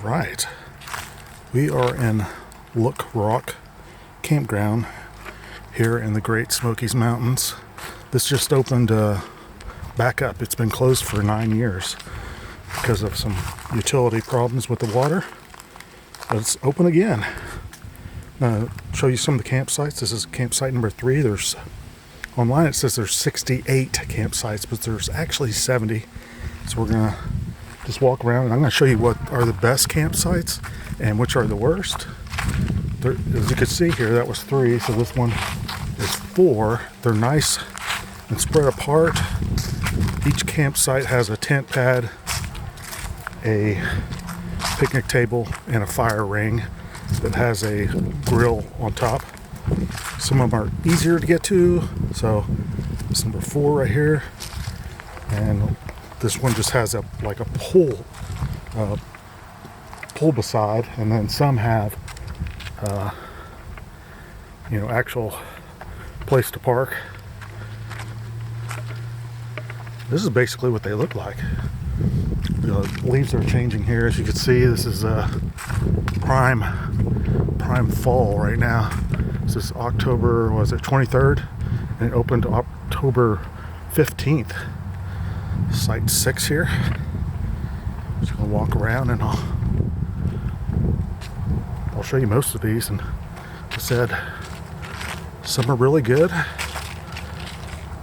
Right, we are in Look Rock Campground here in the Great Smoky Mountains. This just opened back up. It's been closed for 9 years because of some utility problems with the water, but it's open again. I'll show you some of the campsites. This is campsite number 3. There's online it says there's 68 campsites, but there's actually 70. So we're gonna just walk around and I'm gonna show you what are the best campsites and which are the worst. There, as you can see here, that was 3, so this one is 4. They're nice and spread apart. Each campsite has a tent pad, a picnic table, and a fire ring that has a grill on top. Some of them are easier to get to, so this is number 4 right here, and this one just has a pull beside, and then some have actual place to park. This is basically what they look like. The leaves are changing here, as you can see. This is prime fall right now. This is October, 23rd, and it opened October 15th. Site 6 here. Just gonna walk around and I'll show you most of these. And like I said, some are really good.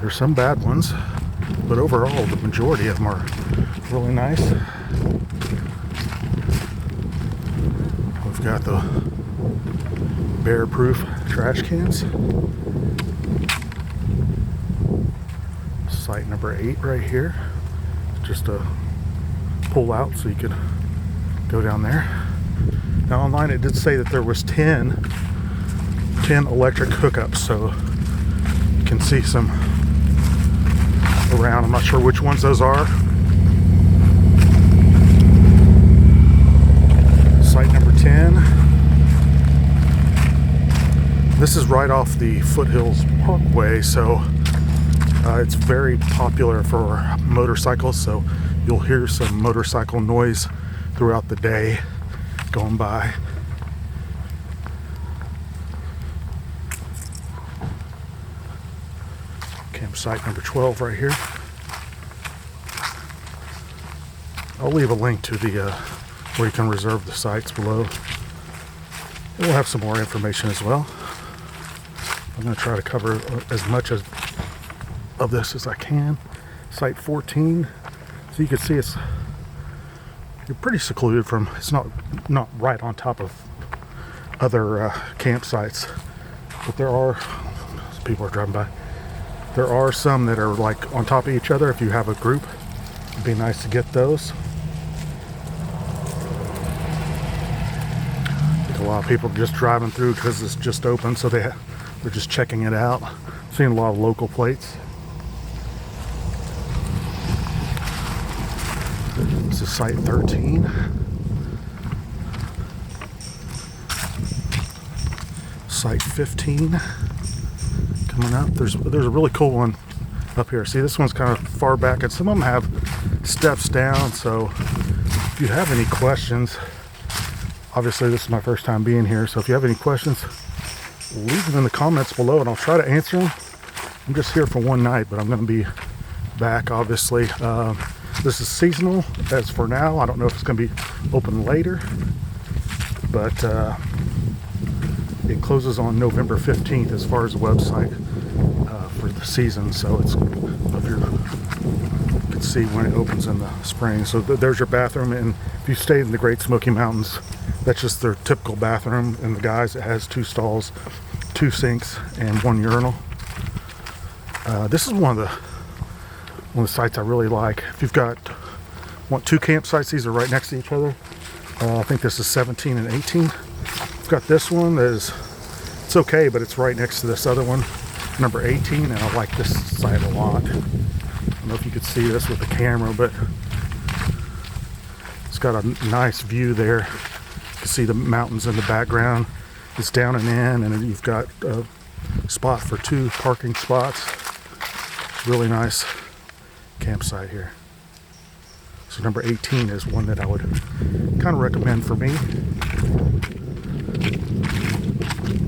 There's some bad ones, but overall the majority of them are really nice. We've got the bear-proof trash cans. Site number 8 right here. Just a pull out so you could go down there. Now online it did say that there was 10 electric hookups, so you can see some around. I'm not sure which ones those are. Site number 10. This is right off the Foothills Parkway, so it's very popular for motorcycles, so you'll hear some motorcycle noise throughout the day going by. Campsite number 12 right here. I'll leave a link to the where you can reserve the sites below. We'll have some more information as well. I'm going to try to cover as much of this as I can. Site 14. So you can see you're pretty secluded from, it's not right on top of other campsites, but there are, people are driving by, there are some that are like on top of each other. If you have a group, it'd be nice to get those. I think a lot of people are just driving through because it's just open, so they're just checking it out. Seeing a lot of local plates. This is site 13. Site 15 coming up. There's a really cool one up here. See, this one's kind of far back, and some of them have steps down. So if you have any questions, obviously this is my first time being here, so if you have any questions, leave them in the comments below and I'll try to answer them. I'm just here for one night, but I'm going to be back, obviously. This is seasonal as for now. I don't know if it's going to be open later, but it closes on November 15th as far as the website for the season. So it's, if you can see when it opens in the spring. So there's your bathroom, and if you stay in the Great Smoky Mountains, that's just their typical bathroom. And the guys, it has 2 stalls, 2 sinks, and 1 urinal. This is one of the sites I really like. If you've want 2 campsites, these are right next to each other. I think this is 17 and 18. I've got this one that is, it's okay, but it's right next to this other one, number 18, and I like this site a lot. I don't know if you could see this with the camera, but it's got a nice view there. You can see the mountains in the background. It's down and in, and you've got a spot for 2 parking spots. Really nice campsite here. So number 18 is one that I would kind of recommend for me.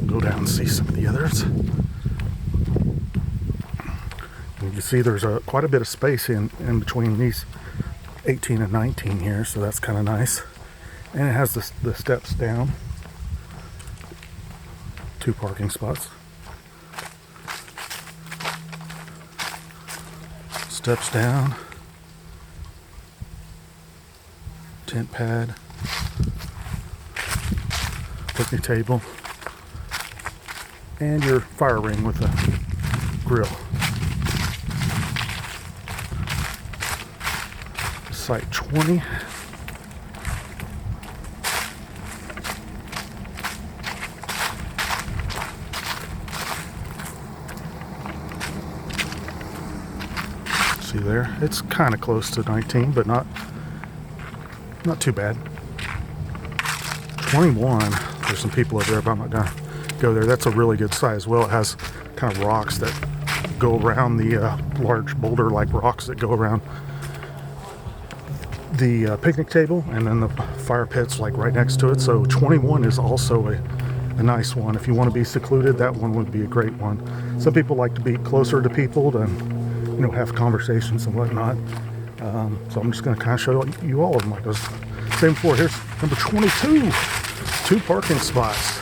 Go down and see some of the others. And you see there's quite a bit of space in between these 18 and 19 here, so that's kind of nice. And it has the steps down. 2 parking spots. Steps down. Tent pad. Picnic table. And your fire ring with a grill. Site 20. See there, it's kind of close to 19, but not too bad. 21, there's some people over there, but I'm not gonna go there. That's a really good site as well. It has kind of rocks that go around the large boulder-like rocks that go around the picnic table, and then the fire pit's like right next to it. So 21 is also a nice one. If you want to be secluded, that one would be a great one. Some people like to be closer to people to, have conversations and whatnot. So I'm just going to kind of show you all of them. Like those same floor. Here's number 22. 2 parking spots.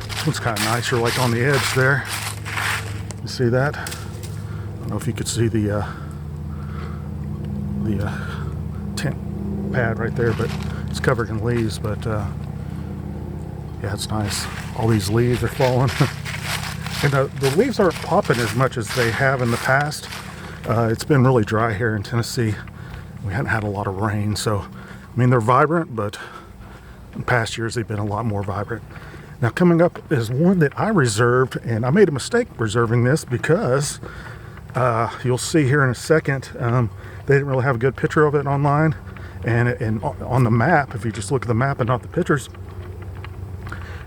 This one's kind of nice. You're like on the edge there. You see that? I don't know if you could see the tent pad right there, but it's covered in leaves. But yeah, it's nice. All these leaves are falling. And the leaves aren't popping as much as they have in the past. It's been really dry here in Tennessee. We hadn't had a lot of rain, so I mean they're vibrant, but in past years they've been a lot more vibrant. Now coming up is one that I reserved, and I made a mistake reserving this because you'll see here in a second, they didn't really have a good picture of it online, and on the map, if you just look at the map and not the pictures,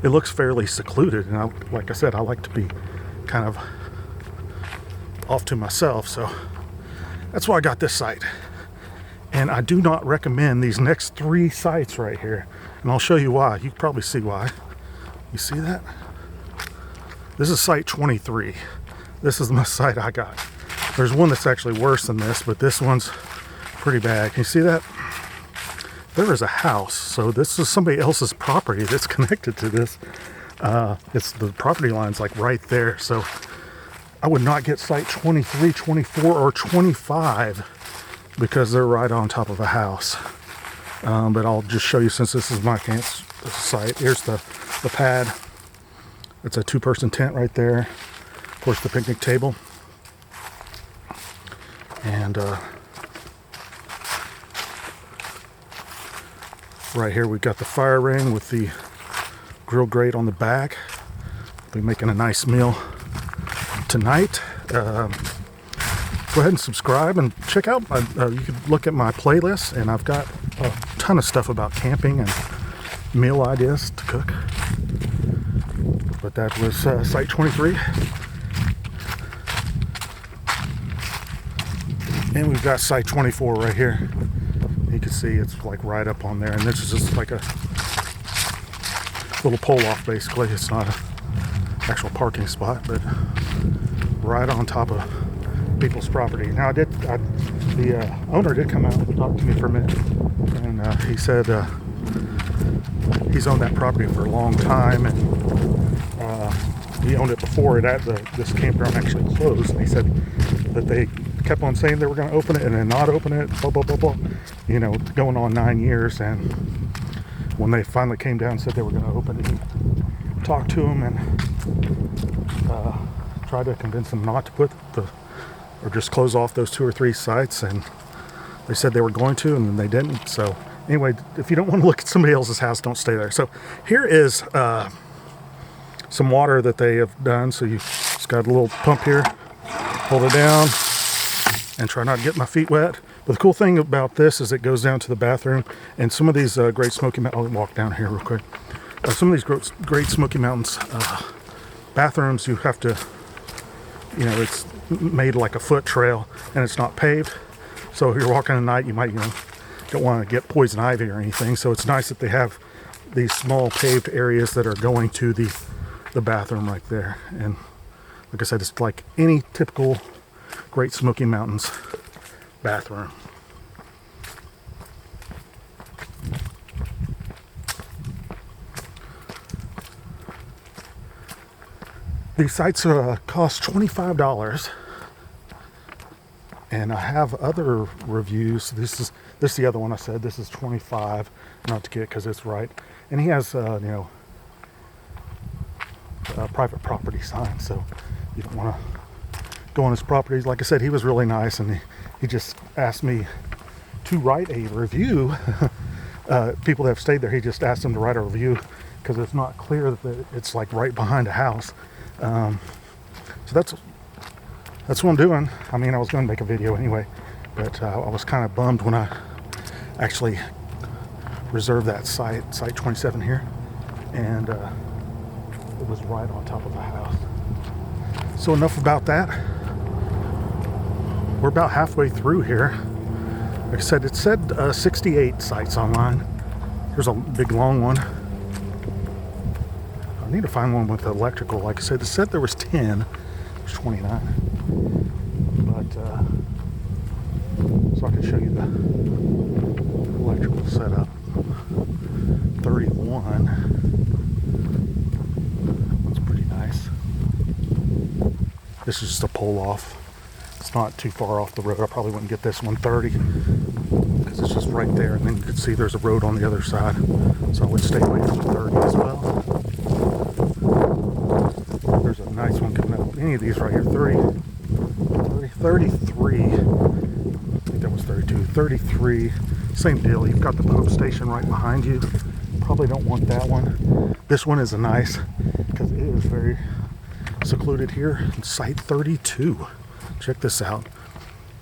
it looks fairly secluded. And like I said, I like to be kind of off to myself, so that's why I got this site. And I do not recommend these next 3 sites right here, and I'll show you why. You can probably see why. You see that? This is site 23. This is the site I got. There's one that's actually worse than this, but this one's pretty bad. Can you see that? There is a house, so this is somebody else's property that's connected to this. It's the property line's like right there, so I would not get site 23, 24, or 25 because they're right on top of a house. But I'll just show you, since this is my site. Here's the pad. It's a 2-person tent right there. Of course, the picnic table. And right here we've got the fire ring with the grill grate on the back. We'll be making a nice meal tonight. Go ahead and subscribe and check out you can look at my playlist, and I've got a ton of stuff about camping and meal ideas to cook. But that was site 23, and we've got site 24 right here. You can see it's like right up on there, and this is just like a little pull off. Basically, it's not an actual parking spot, but right on top of people's property. Now, the owner did come out and talk to me for a minute, and he said he's owned that property for a long time, and he owned it before this campground actually closed. And he said that they kept on saying they were going to open it and then not open it, blah blah blah blah. Going on 9 years, and when they finally came down and said they were going to open it, he talked to them and tried to convince them not to put or just close off those 2 or 3 sites, and they said they were going to, and then they didn't. So anyway, if you don't want to look at somebody else's house, don't stay there. So here is some water that they have done. So you just got a little pump here, hold it down, and try not to get my feet wet. But the cool thing about this is it goes down to the bathroom, and some of these Great Smoky Mountains, I'll walk down here real quick. Some of these Great Smoky Mountains bathrooms, you have to, it's made like a foot trail, and it's not paved. So if you're walking at night, you might, don't want to get poison ivy or anything. So it's nice that they have these small paved areas that are going to the bathroom right there. And like I said, it's like any typical Great Smoky Mountains bathroom. These sites cost $25, and I have other reviews. This is the other one I said. This is $25, not to get because it's right. And he has private property sign, so you don't want to go on his properties. Like I said, he was really nice, and he just asked me to write a review. People that have stayed there, he just asked them to write a review because it's not clear that it's like right behind a house. So that's what I'm doing. I mean, I was going to make a video anyway, but I was kind of bummed when I actually reserved that site 27 here, and it was right on top of the house. So enough about that. We're about halfway through here. Like I said, it said 68 sites online. Here's a big long one. I need to find one with electrical. Like I said, it said there was 10. There's 29. But, so I can show you the electrical setup. 31. That's pretty nice. This is just a pull off. It's not too far off the road. I probably wouldn't get this one 30 because it's just right there, and then you can see there's a road on the other side. So I would stay away from the 30 as well. There's a nice one coming up. Any of these right here, 33. I think that was 32. 33. Same deal. You've got the pump station right behind you. Probably don't want that one. This one is a nice because it is very secluded here. Site 32. Check this out.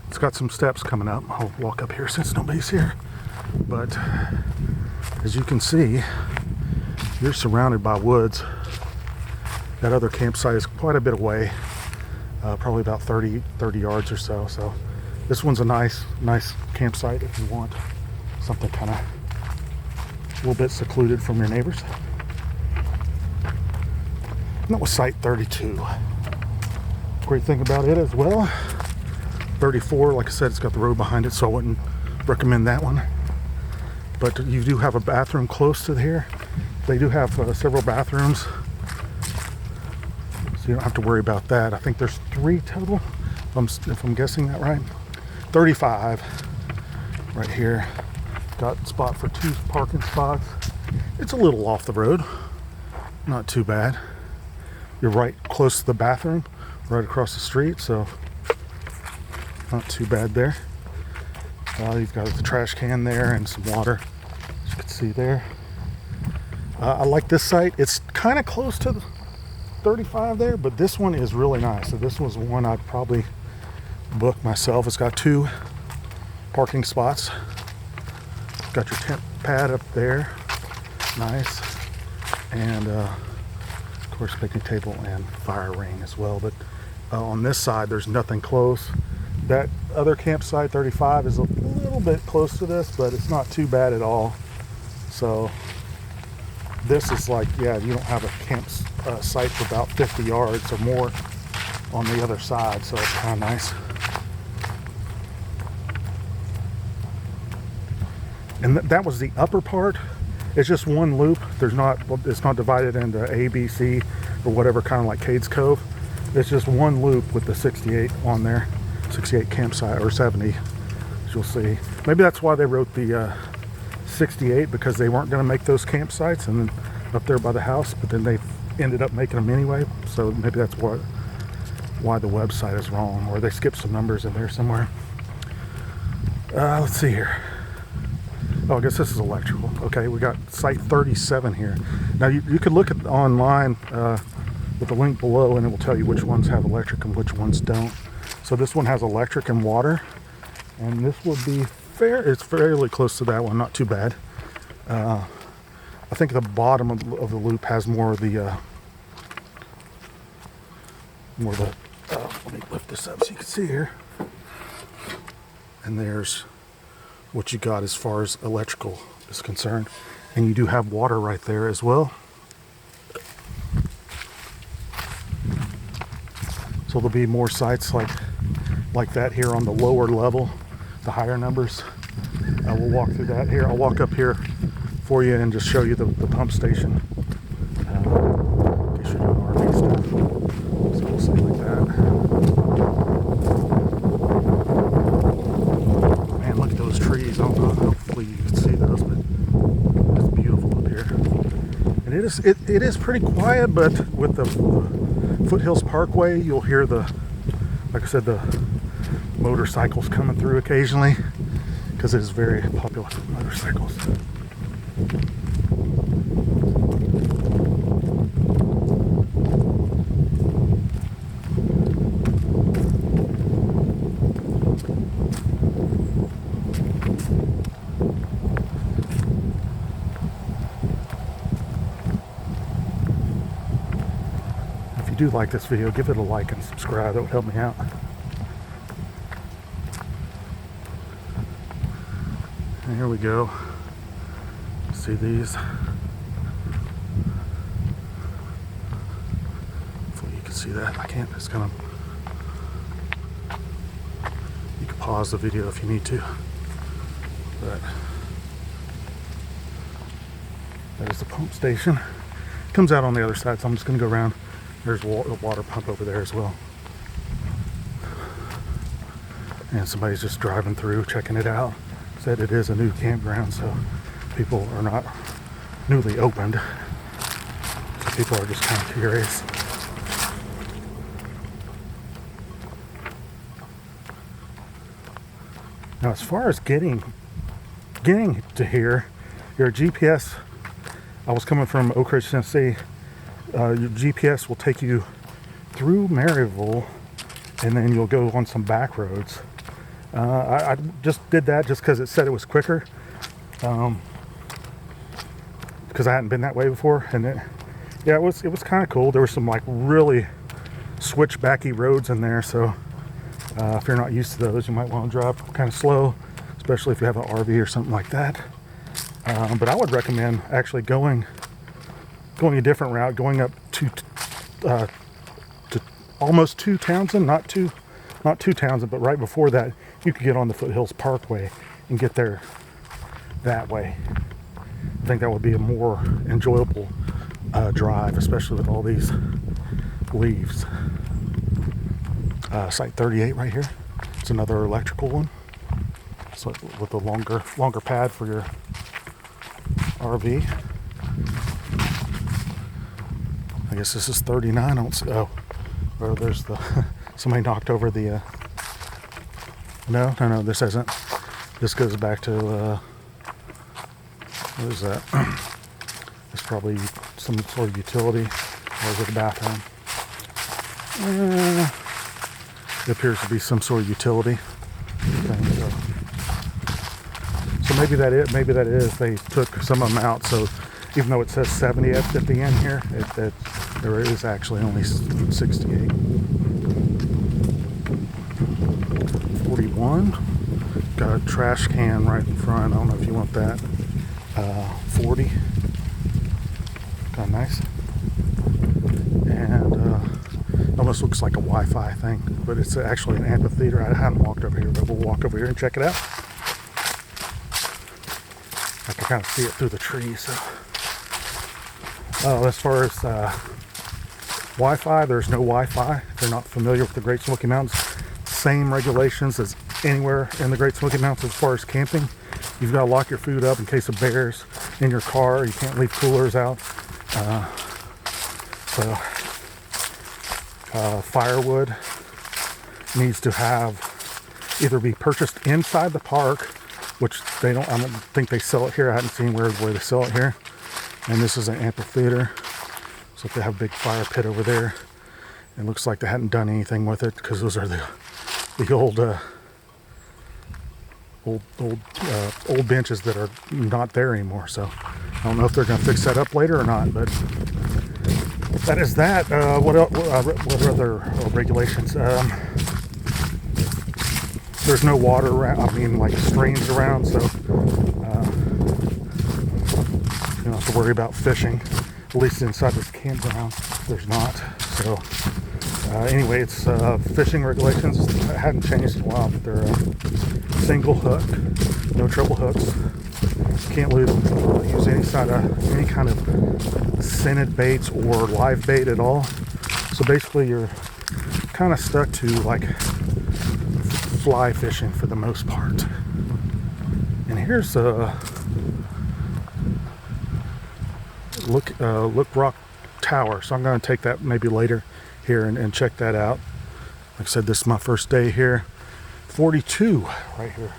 It's got some steps coming up. I'll walk up here since nobody's here. But as you can see, you're surrounded by woods. That other campsite is quite a bit away, probably about 30 yards or so. So this one's a nice campsite if you want something kind of a little bit secluded from your neighbors. And that was site 32. Great thing about it as well, 34, like I said, it's got the road behind it, so I wouldn't recommend that one. But you do have a bathroom close to here. They do have several bathrooms, so you don't have to worry about that. I think there's 3 total, if I'm guessing that right. 35 right here. Got a spot for 2 parking spots. It's a little off the road, not too bad. You're right close to the bathroom, right across the street, so not too bad there. You've got the trash can there and some water, as you can see there. I like this site. It's kind of close to the 35 there, but this one is really nice. So this was one I'd probably book myself. It's got 2 parking spots. Got your tent pad up there, nice, and of course picnic table and fire ring as well. But on this side there's nothing close. That other campsite 35 is a little bit close to this, but it's not too bad at all. So this is like, yeah, you don't have a site for about 50 yards or more on the other side, so it's kind of nice. And that was the upper part. It's just one loop. It's not divided into A, B, C, or whatever, kind of like Cades Cove. It's just one loop with the 68 on there. 68 campsite, or 70, as you'll see. Maybe that's why they wrote the 68, because they weren't going to make those campsites and then up there by the house, but then they ended up making them anyway. So maybe that's why the website is wrong, or they skipped some numbers in there somewhere. Let's see here. Oh, I guess this is electrical. Okay, we got site 37 here. Now you could look at online with the link below, and it will tell you which ones have electric and which ones don't. So this one has electric and water, and this would be fair. It's fairly close to that one, not too bad. I think the bottom of the loop has more of the let me lift this up so you can see here. And there's what you got as far as electrical is concerned. And you do have water right there as well. So there'll be more sites like that here on the lower level, the higher numbers. We'll walk through that here. I'll walk up here for you and just show you the pump station. In case you're doing RV stuff. So we'll see like that. Man, look at those trees. I don't know, hopefully you can see those, but it's beautiful up here. And it is pretty quiet, but with the Foothills Parkway, you'll hear like I said, the motorcycles coming through occasionally, because it is very popular with motorcycles. If you do like this video, give it a like and subscribe. That would help me out. And here we go. See these? Hopefully you can see that. I can't. It's kind of. You can pause the video if you need to. But there's the pump station. Comes out on the other side, so I'm just going to go around. There's a water pump over there as well. And somebody's just driving through, checking it out. Said it is a new campground, so people are not newly opened. So people are just kind of curious. Now, as far as getting to here, your GPS, I was coming from Oak Ridge, Tennessee. Your GPS will take you through Maryville, and then you'll go on some back roads. I just did that just because it said it was quicker, because I hadn't been that way before, and it was kind of cool. There were some like really switchbacky roads in there, so if you're not used to those, you might want to drive kind of slow, especially if you have an RV or something like that. But I would recommend actually going a different route, going up to almost to Townsend, not to Townsend, but right before that, you could get on the Foothills Parkway and get there that way. I think that would be a more enjoyable drive, especially with all these leaves. Site 38 right here. It's another electrical one. So with a longer pad for your RV. I guess this is 39. I don't see. Oh, or there's the somebody knocked over the. No, this isn't. This goes back to what is that? It's probably some sort of utility, or is it a bathroom? It appears to be some sort of utility thing. So maybe that is. They took some of them out. So even though it says 70 at the end here, there is actually only 68. 41. Got a trash can right in front. I don't know if you want that. 40. Kind of nice. And almost looks like a Wi-Fi thing, but it's actually an amphitheater. I haven't walked over here, but we'll walk over here and check it out. I can kind of see it through the trees. So. As far as Wi-Fi, there's no Wi-Fi. If you're not familiar with the Great Smoky Mountains, same regulations as anywhere in the Great Smoky Mountains as far as camping. You've got to lock your food up in case of bears in your car. You can't leave coolers out. Firewood needs to either be purchased inside the park, which I don't think they sell it here. I haven't seen where they sell it here. And this is an amphitheater, so if they have a big fire pit over there, it looks like they hadn't done anything with it, because those are the old benches that are not there anymore. So I don't know if they're going to fix that up later or not, but that is that. What other regulations? there's no water around, I mean like streams around, so you don't have to worry about fishing. At least inside this campground, there's not. So anyway, it's fishing regulations hadn't changed in a while, but they're single hook, no treble hooks. Can't use any kind of scented baits or live bait at all. So basically, you're kind of stuck to like fly fishing for the most part. And here's Look Rock Tower. So I'm going to take that maybe later here and check that out. Like I said, this is my first day here. 42 right here.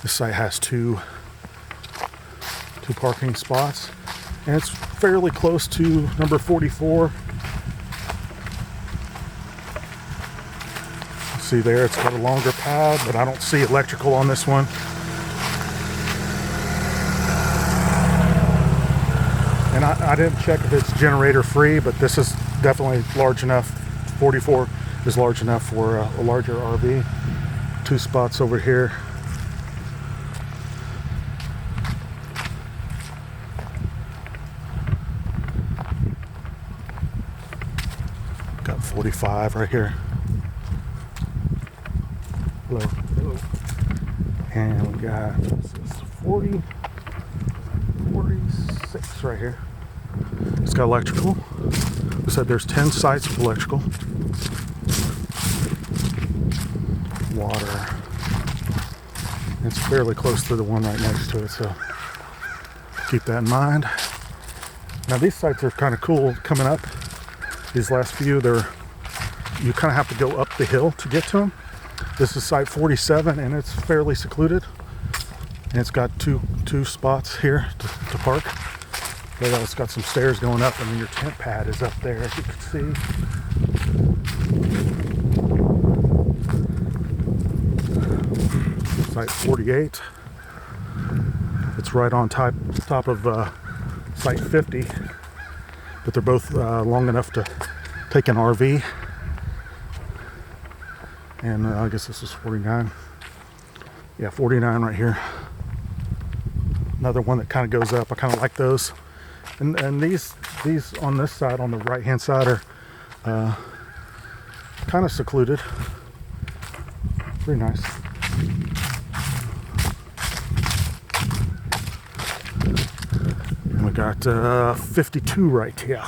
This site has two parking spots, and it's fairly close to number 44. See there, it's got a longer pad, but I don't see electrical on this one. And I didn't check if it's generator free, but this is definitely large enough. 44 is large enough for a larger RV. Two spots over here. Got 45 right here. Hello. Hello. And we got 40, 46 right here. It's got electrical. We said there's 10 sites with electrical. Water. It's fairly close to the one right next to it, so keep that in mind. Now these sites are kind of cool coming up. These last few, you kind of have to go up the hill to get to them. This is site 47, and it's fairly secluded. And it's got two spots here to park. But it's got some stairs going up, and then your tent pad is up there, as you can see. Site 48. It's right on top of site 50, but they're both long enough to take an RV. And I guess this is 49. Yeah, 49 right here. Another one that kind of goes up. I kind of like those. And these on this side, on the right hand side, are kind of secluded. Pretty nice. And we got 52 right here.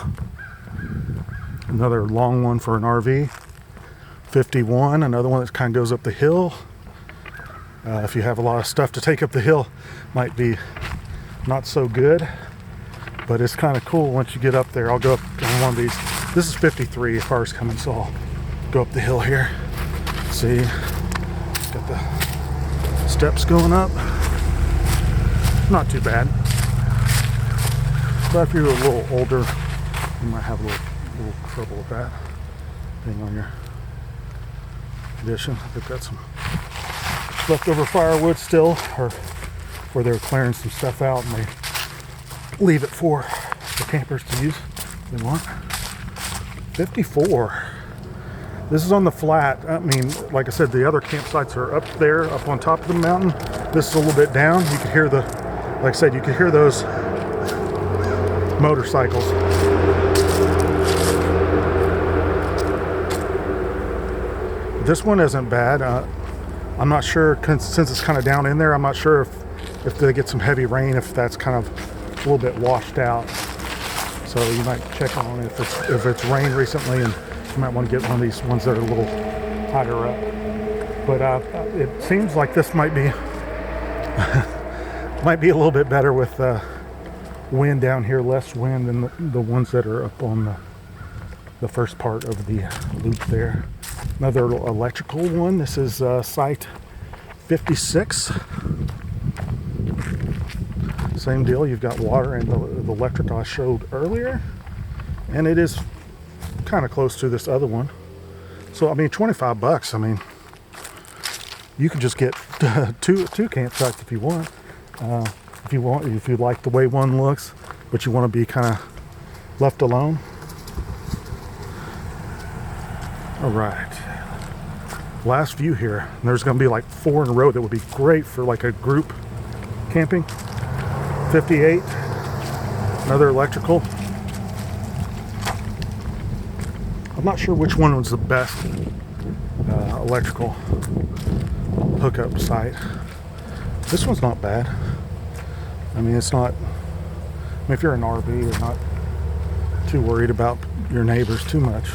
Another long one for an RV. 51, another one that kind of goes up the hill. If you have a lot of stuff to take up the hill, might be not so good, but it's kind of cool once you get up there. I'll go up on one of these. This is 53 as far as coming, so I'll go up the hill here. See, got the steps going up. Not too bad, but if you're a little older, you might have a little trouble with that, depending on your condition. They've got some leftover firewood still, or where they're clearing some stuff out, and they leave it for the campers to use if they want. 54. This is on the flat. I mean, like I said, the other campsites are up there, up on top of the mountain. This is a little bit down. You can hear like I said, you can hear those motorcycles. This one isn't bad. I'm not sure, since it's kind of down in there, I'm not sure if they get some heavy rain, if that's kind of a little bit washed out. So you might check on it if it's rained recently, and you might want to get one of these ones that are a little higher up. But it seems like this might be might be a little bit better with wind down here, less wind than the ones that are up on the first part of the loop there. Another electrical one. This is site 56. Same deal. You've got water and the electric I showed earlier, and it is kind of close to this other one. So I mean, $25. I mean, you can just get two campsites if you want. If you like the way one looks, but you want to be kind of left alone. All right. Last view here, and there's going to be like 4 in a row that would be great for like a group camping. 58, another electrical. I'm not sure which one was the best electrical hookup site. This one's not bad. I mean, it's not, I mean, if you're an RV, you're not too worried about your neighbors too much,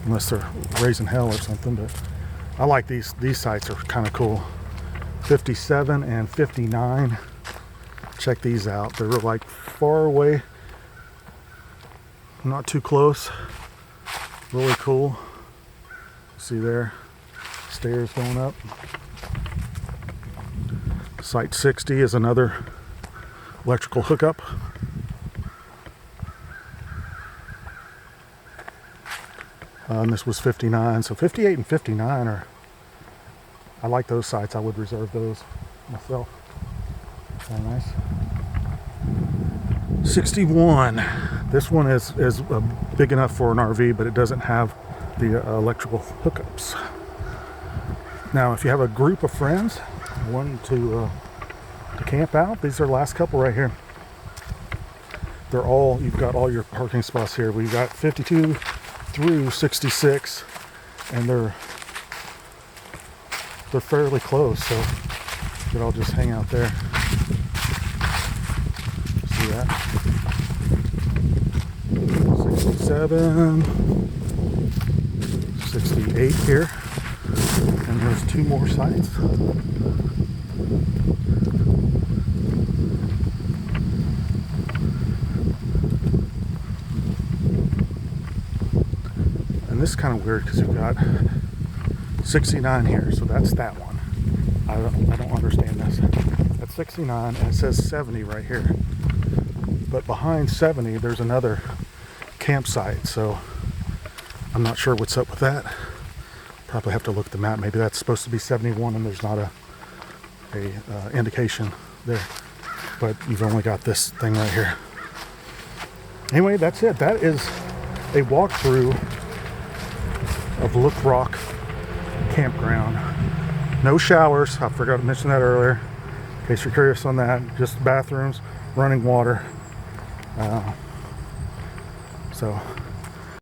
unless they're raising hell or something. But I like these sites are kind of cool. 57 and 59. Check these out. They're like far away, not too close. Really cool. See there, stairs going up. Site 60 is another electrical hookup. And this was 59, so 58 and 59 are, I like those sites. I would reserve those myself. Very nice. 61. This one is big enough for an RV, but it doesn't have the electrical hookups. Now, if you have a group of friends wanting to camp out, these are the last couple right here. They're all, you've got all your parking spots here. We've got 52 through 66, and they're fairly close, so you could all just hang out there. See that? 67, 68 here, and there's 2 more sites. And this is kind of weird because you've got 69 here, so that's that one. I don't understand this. That's 69, and it says 70 right here. But behind 70, there's another campsite, so I'm not sure what's up with that. Probably have to look at the map. Maybe that's supposed to be 71, and there's not a indication there. But you've only got this thing right here. Anyway, that's it. That is a walkthrough of Look Rock Campground. No showers. I forgot to mention that earlier. In case you're curious on that, just bathrooms, running water. So